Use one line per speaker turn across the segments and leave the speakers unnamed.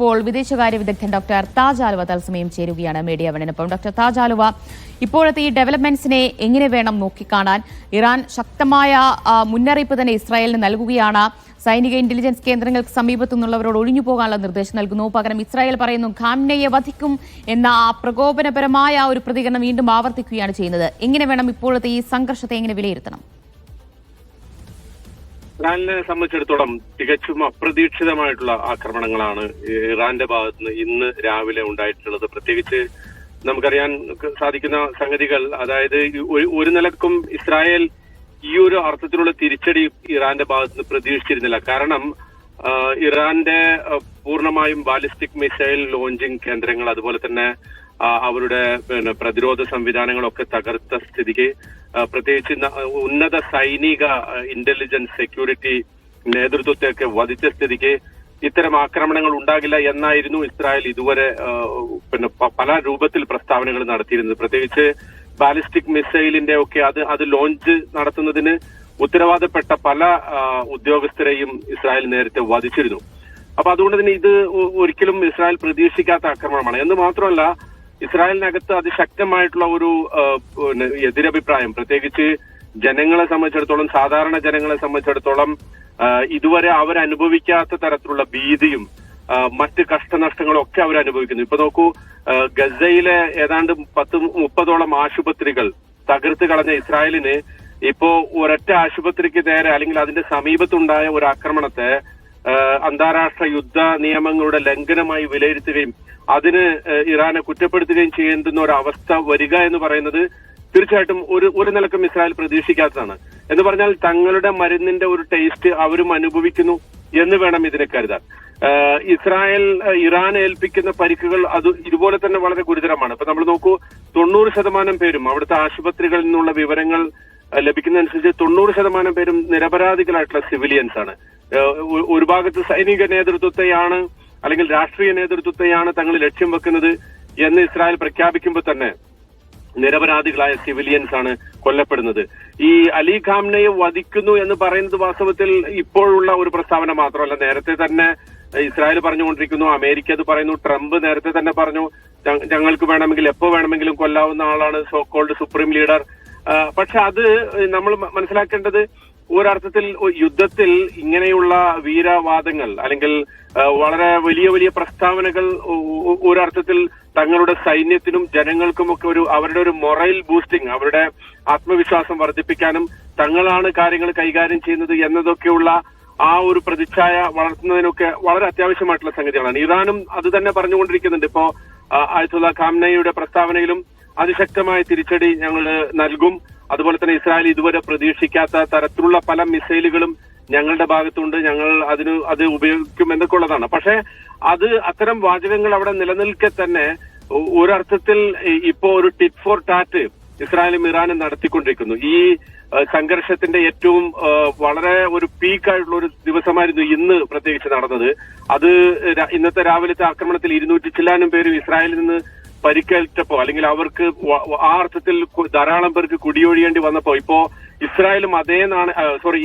ഇപ്പോൾ വിദേശകാര്യ വിദഗ്ധൻ ഡോക്ടർ താജ് ആലുവ തത്സമയം ചേരുകയാണ് മീഡിയ വണിനൊപ്പം. ഡോക്ടർ താജ് ആലുവ, ഇപ്പോഴത്തെ ഈ ഡെവലപ്മെന്റ്സിനെ എങ്ങനെ വേണം നോക്കിക്കാണാൻ? ഇറാൻ ശക്തമായ മുന്നറിയിപ്പ് തന്നെ ഇസ്രായേലിന് നൽകുകയാണ്. സൈനിക ഇന്റലിജൻസ് കേന്ദ്രങ്ങൾക്ക് സമീപത്തു നിന്നുള്ളവരോട് ഒഴിഞ്ഞു പോകാനുള്ള നിർദ്ദേശം നൽകുന്നു. പകരം ഇസ്രായേൽ പറയുന്നു ഖാംനെയെ വധിക്കും എന്ന ആ പ്രകോപനപരമായ ഒരു പ്രതികരണം വീണ്ടും ആവർത്തിക്കുകയാണ് ചെയ്യുന്നത്. എങ്ങനെ വേണം ഇപ്പോഴത്തെ ഈ സംഘർഷത്തെ എങ്ങനെ വിലയിരുത്തണം?
ഇറാനെ സംബന്ധിച്ചിടത്തോളം തികച്ചും അപ്രതീക്ഷിതമായിട്ടുള്ള ആക്രമണങ്ങളാണ് ഇറാന്റെ ഭാഗത്തുനിന്ന് ഇന്ന് രാവിലെ ഉണ്ടായിട്ടുള്ളത്. പ്രത്യേകിച്ച് നമുക്കറിയാൻ സാധിക്കുന്ന സംഗതികൾ, അതായത് ഒരു നിലക്കും ഇസ്രായേൽ ഈ ഒരു അർത്ഥത്തിലുള്ള തിരിച്ചടി ഇറാന്റെ ഭാഗത്തുനിന്ന് പ്രതീക്ഷിച്ചിരുന്നില്ല. കാരണം ഇറാന്റെ പൂർണ്ണമായും ബാലിസ്റ്റിക് മിസൈൽ ലോഞ്ചിങ് കേന്ദ്രങ്ങൾ, അതുപോലെ തന്നെ അവരുടെ പ്രതിരോധ സംവിധാനങ്ങളൊക്കെ തകർത്ത സ്ഥിതിക്ക്, പ്രത്യേകിച്ച് ഉന്നത സൈനിക ഇന്റലിജൻസ് സെക്യൂരിറ്റി നേതൃത്വത്തെയൊക്കെ വധിച്ച സ്ഥിതിക്ക് ഇത്തരം ആക്രമണങ്ങൾ ഉണ്ടാകില്ല എന്നായിരുന്നു ഇസ്രായേൽ ഇതുവരെ പല രൂപത്തിൽ പ്രസ്താവനകൾ നടത്തിയിരുന്നത്. പ്രത്യേകിച്ച് ബാലിസ്റ്റിക് മിസൈലിന്റെ ഒക്കെ അത് ലോഞ്ച് നടത്തുന്നതിന് ഉത്തരവാദപ്പെട്ട പല ഉദ്യോഗസ്ഥരെയും ഇസ്രായേൽ നേരത്തെ വധിച്ചിരുന്നു. അപ്പൊ അതുകൊണ്ട് തന്നെ ഇത് ഒരിക്കലും ഇസ്രായേൽ പ്രതീക്ഷിക്കാത്ത ആക്രമണമാണ്. എന്ന് മാത്രമല്ല, ഇസ്രായേലിനകത്ത് അതിശക്തമായിട്ടുള്ള ഒരു എതിരഭിപ്രായം, പ്രത്യേകിച്ച് ജനങ്ങളെ സംബന്ധിച്ചിടത്തോളം, സാധാരണ ജനങ്ങളെ സംബന്ധിച്ചിടത്തോളം ഇതുവരെ അവരനുഭവിക്കാത്ത തരത്തിലുള്ള ഭീതിയും മറ്റ് കഷ്ടനഷ്ടങ്ങളും ഒക്കെ അവരനുഭവിക്കുന്നു. ഇപ്പൊ നോക്കൂ, ഗസയിലെ ഏതാണ്ട് 30-ഓളം ആശുപത്രികൾ തകർത്ത് കളഞ്ഞ ഇസ്രായേലിന് ഇപ്പോ ഒരൊറ്റ ആശുപത്രിക്ക് നേരെ അല്ലെങ്കിൽ അതിന്റെ സമീപത്തുണ്ടായ ഒരു ആക്രമണത്തെ അന്താരാഷ്ട്ര യുദ്ധ നിയമങ്ങളുടെ ലംഘനമായി വിലയിരുത്തുകയും അതിന് ഇറാനെ കുറ്റപ്പെടുത്തുകയും ചെയ്യുന്ന ഒരു അവസ്ഥ വരിക എന്ന് പറയുന്നത് തീർച്ചയായിട്ടും ഒരു നിലക്കും ഇസ്രായേൽ പ്രതീക്ഷിക്കാത്തതാണ്. എന്ന് പറഞ്ഞാൽ തങ്ങളുടെ മരുന്നിന്റെ ഒരു ടേസ്റ്റ് അവരും അനുഭവിക്കുന്നു എന്ന് വേണം ഇതിനെ കരുതാൻ. ഇസ്രായേൽ ഇറാൻ ഏൽപ്പിക്കുന്ന പരിക്കുകൾ അത് ഇതുപോലെ തന്നെ വളരെ ഗുരുതരമാണ്. ഇപ്പൊ നമ്മൾ നോക്കൂ, 90% പേരും അവിടുത്തെ ആശുപത്രികളിൽ നിന്നുള്ള വിവരങ്ങൾ ലഭിക്കുന്നതനുസരിച്ച് 90% പേരും നിരപരാധികളായിട്ടുള്ള സിവിലിയൻസ് ആണ്. ഒരു ഭാഗത്ത് സൈനിക നേതൃത്വത്തെയാണ് അല്ലെങ്കിൽ രാഷ്ട്രീയ നേതൃത്വത്തെയാണ് തങ്ങൾ ലക്ഷ്യം വെക്കുന്നത് എന്ന് ഇസ്രായേൽ പ്രഖ്യാപിക്കുമ്പോൾ തന്നെ നിരപരാധികളായ സിവിലിയൻസ് ആണ് കൊല്ലപ്പെടുന്നത്. ഈ അലി ഖാംനെയെ വധിക്കുന്നു എന്ന് പറയുന്നത് വാസ്തവത്തിൽ ഇപ്പോഴുള്ള ഒരു പ്രസ്താവന മാത്രമല്ല. നേരത്തെ തന്നെ ഇസ്രായേൽ പറഞ്ഞുകൊണ്ടിരിക്കുന്നു, അമേരിക്ക അത് പറയുന്നു, ട്രംപ് നേരത്തെ തന്നെ പറഞ്ഞു ഞങ്ങൾക്ക് വേണമെങ്കിൽ എപ്പോ വേണമെങ്കിലും കൊല്ലാവുന്ന ആളാണ് സോ കോൾഡ് സുപ്രീം ലീഡർ. പക്ഷെ അത് നമ്മൾ മനസ്സിലാക്കേണ്ടത്, ഒരർത്ഥത്തിൽ യുദ്ധത്തിൽ ഇങ്ങനെയുള്ള വീരവാദങ്ങൾ അല്ലെങ്കിൽ വളരെ വലിയ വലിയ പ്രസ്താവനകൾ ഒരർത്ഥത്തിൽ തങ്ങളുടെ സൈന്യത്തിനും ജനങ്ങൾക്കുമൊക്കെ അവരുടെ ഒരു മൊറൽ ബൂസ്റ്റിംഗ്, അവരുടെ ആത്മവിശ്വാസം വർദ്ധിപ്പിക്കാനും തങ്ങളാണ് കാര്യങ്ങൾ കൈകാര്യം ചെയ്യുന്നത് എന്നതൊക്കെയുള്ള ആ ഒരു പ്രതിച്ഛായ വളർത്തുന്നതിനൊക്കെ വളരെ അത്യാവശ്യമായിട്ടുള്ള സംഗതികളാണ്. ഇറാനും അത് തന്നെ പറഞ്ഞുകൊണ്ടിരിക്കുന്നുണ്ട്. ഇപ്പോ അയത്തുള്ള ഖാംനെയുടെ പ്രസ്താവനയിലും അതിശക്തമായ തിരിച്ചടി ഞങ്ങൾ നൽകും, അതുപോലെ തന്നെ ഇസ്രായേൽ ഇതുവരെ പ്രതീക്ഷിക്കാത്ത തരത്തിലുള്ള പല മിസൈലുകളും ഞങ്ങളുടെ ഭാഗത്തുണ്ട്, ഞങ്ങൾ അത് ഉപയോഗിക്കും എന്നൊക്കെ ഉള്ളതാണ്. പക്ഷെ അത്തരം വാചകങ്ങൾ അവിടെ നിലനിൽക്കെ തന്നെ ഒരർത്ഥത്തിൽ ഇപ്പോ ഒരു ടിറ്റ് ഫോർ ടാറ്റ് ഇസ്രായേലും ഇറാനും നടത്തിക്കൊണ്ടിരിക്കുന്നു. ഈ സംഘർഷത്തിന്റെ ഏറ്റവും വളരെ ഒരു പീക്കായിട്ടുള്ള ഒരു ദിവസമായിരുന്നു ഇന്ന് പ്രത്യേകിച്ച് നടന്നത്. അത് ഇന്നത്തെ രാവിലത്തെ ആക്രമണത്തിൽ 200 ചില്ലാനും പേരും ഇസ്രായേലിൽ നിന്ന് പരിക്കേറ്റപ്പോ അല്ലെങ്കിൽ അവർക്ക് ആ അർത്ഥത്തിൽ ധാരാളം പേർക്ക് കുടിയൊഴിയേണ്ടി വന്നപ്പോ ഇപ്പോ ഇസ്രായേലും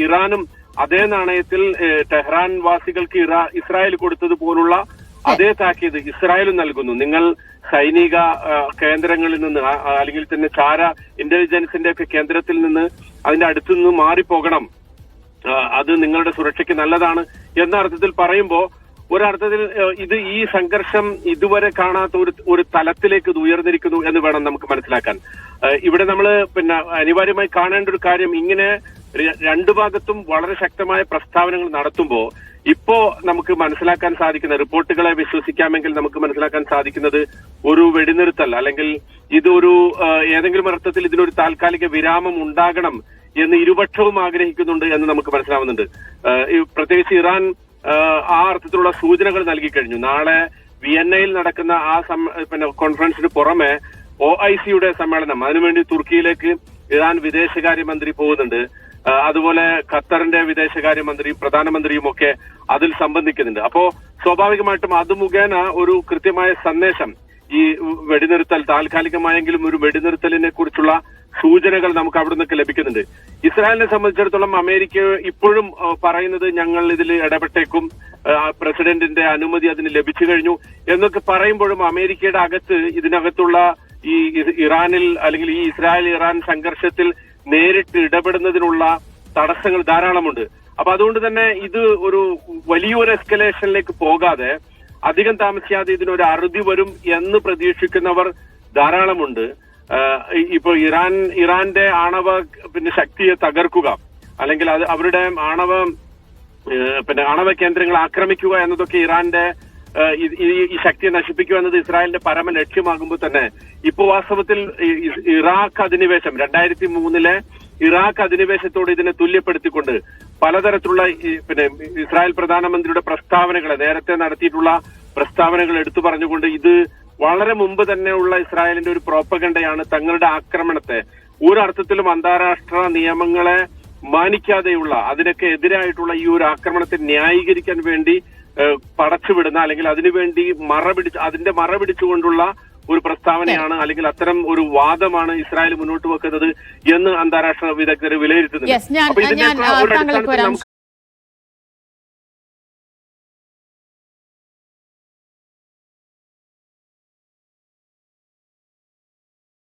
ഇറാനും അതേ നാണയത്തിൽ ടെഹ്റാൻ വാസികൾക്ക് ഇസ്രായേൽ കൊടുത്തതുപോലുള്ള അതേ താക്കീത് ഇസ്രായേലും നൽകുന്നു. നിങ്ങൾ സൈനിക കേന്ദ്രങ്ങളിൽ നിന്ന് അല്ലെങ്കിൽ തന്നെ ചാര ഇന്റലിജൻസിന്റെ ഒക്കെ കേന്ദ്രത്തിൽ നിന്ന് അതിന്റെ അടുത്തുനിന്ന് മാറിപ്പോകണം, അത് നിങ്ങളുടെ സുരക്ഷയ്ക്ക് നല്ലതാണ് എന്ന അർത്ഥത്തിൽ പറയുമ്പോ ഒരർത്ഥത്തിൽ ഈ സംഘർഷം ഇതുവരെ കാണാത്ത ഒരു തലത്തിലേക്ക് ഇത് ഉയർന്നിരിക്കുന്നു എന്ന് വേണം നമുക്ക് മനസ്സിലാക്കാൻ. ഇവിടെ നമ്മൾ അനിവാര്യമായി കാണേണ്ട ഒരു കാര്യം, ഇങ്ങനെ രണ്ടു ഭാഗത്തും വളരെ ശക്തമായ പ്രസ്താവനകൾ നടത്തുമ്പോ ഇപ്പോ നമുക്ക് മനസ്സിലാക്കാൻ സാധിക്കുന്ന, റിപ്പോർട്ടുകളെ വിശ്വസിക്കാമെങ്കിൽ നമുക്ക് മനസ്സിലാക്കാൻ സാധിക്കുന്നത്, ഒരു വെടിനിർത്തൽ അല്ലെങ്കിൽ ഇതൊരു ഏതെങ്കിലും അർത്ഥത്തിൽ ഇതിനൊരു താൽക്കാലിക വിരാമം ഉണ്ടാകണം എന്ന് ഇരുപക്ഷവും ആഗ്രഹിക്കുന്നുണ്ട് എന്ന് നമുക്ക് മനസ്സിലാവുന്നുണ്ട്. പ്രത്യേകിച്ച് ഇറാൻ ആ അർത്ഥത്തിലുള്ള സൂചനകൾ നൽകിക്കഴിഞ്ഞു. നാളെ വിയന്നയിൽ നടക്കുന്ന കോൺഫറൻസിന് പുറമെ OICയുടെ സമ്മേളനം, അതിനുവേണ്ടി തുർക്കിയിലേക്ക് ഇറാൻ വിദേശകാര്യമന്ത്രി പോകുന്നുണ്ട്. അതുപോലെ ഖത്തറിന്റെ വിദേശകാര്യമന്ത്രിയും പ്രധാനമന്ത്രിയും ഒക്കെ അതിൽ സംബന്ധിക്കുന്നുണ്ട്. അപ്പോ സ്വാഭാവികമായിട്ടും അത് മുഖേന ഒരു കൃത്യമായ സന്ദേശം ഈ വെടിനിർത്തൽ താൽക്കാലികമായെങ്കിലും ഒരു വെടിനിർത്തലിനെ കുറിച്ചുള്ള സൂചനകൾ നമുക്ക് അവിടെ നിന്നൊക്കെ ലഭിക്കുന്നുണ്ട്. ഇസ്രായേലിനെ സംബന്ധിച്ചിടത്തോളം അമേരിക്ക ഇപ്പോഴും പറയുന്നത് ഞങ്ങൾ ഇതിൽ ഇടപെട്ടേക്കും, പ്രസിഡന്റിന്റെ അനുമതി അതിന് ലഭിച്ചു കഴിഞ്ഞു എന്നൊക്കെ പറയുമ്പോഴും അമേരിക്കയുടെ അകത്ത് ഇതിനകത്തുള്ള ഈ ഇറാനിൽ അല്ലെങ്കിൽ ഈ ഇസ്രായേൽ ഇറാൻ സംഘർഷത്തിൽ നേരിട്ട് ഇടപെടുന്നതിനുള്ള തടസ്സങ്ങൾ ധാരാളമുണ്ട്. അപ്പൊ അതുകൊണ്ട് തന്നെ ഇത് ഒരു വലിയൊരു എസ്കലേഷനിലേക്ക് പോകാതെ അധികം താമസിയാതെ ഇതിനൊരു അറുതി വരും എന്ന് പ്രതീക്ഷിക്കുന്നവർ ധാരാളമുണ്ട്. ഇപ്പൊ ഇറാന്റെ ആണവ ശക്തിയെ തകർക്കുക അല്ലെങ്കിൽ അത് അവരുടെ ആണവ കേന്ദ്രങ്ങൾ ആക്രമിക്കുക എന്നതൊക്കെ ഇറാന്റെ ഈ ശക്തിയെ നശിപ്പിക്കുക എന്നത് ഇസ്രായേലിന്റെ പരമ ലക്ഷ്യമാകുമ്പോൾ തന്നെ ഇപ്പൊ വാസ്തവത്തിൽ ഇറാഖ് അധിനിവേശം 2003 ഇറാഖ് അധിനിവേശത്തോട് ഇതിനെ തുല്യപ്പെടുത്തിക്കൊണ്ട് പലതരത്തിലുള്ള ഇസ്രായേൽ പ്രധാനമന്ത്രിയുടെ പ്രസ്താവനകളെ നേരത്തെ നടത്തിയിട്ടുള്ള പ്രസ്താവനകൾ എടുത്തു പറഞ്ഞുകൊണ്ട് ഇത് വളരെ മുമ്പ് തന്നെയുള്ള ഇസ്രായേലിന്റെ ഒരു പ്രോപ്പഗണ്ടയാണ്. തങ്ങളുടെ ആക്രമണത്തെ ഒരർത്ഥത്തിലും അന്താരാഷ്ട്ര നിയമങ്ങളെ മാനിക്കാതെയുള്ള അതിനൊക്കെ എതിരായിട്ടുള്ള ഈ ഒരു ആക്രമണത്തെ ന്യായീകരിക്കാൻ വേണ്ടി പടച്ചുവിടുന്ന അല്ലെങ്കിൽ അതിനുവേണ്ടി അതിന്റെ മറപിടിച്ചുകൊണ്ടുള്ള ഒരു പ്രസ്താവനയാണ് അല്ലെങ്കിൽ അത്തരം ഒരു വാദമാണ് ഇസ്രായേൽ മുന്നോട്ട് വെക്കുന്നത് എന്ന് അന്താരാഷ്ട്ര വിദഗ്ധർ വിലയിരുത്തുന്നത്.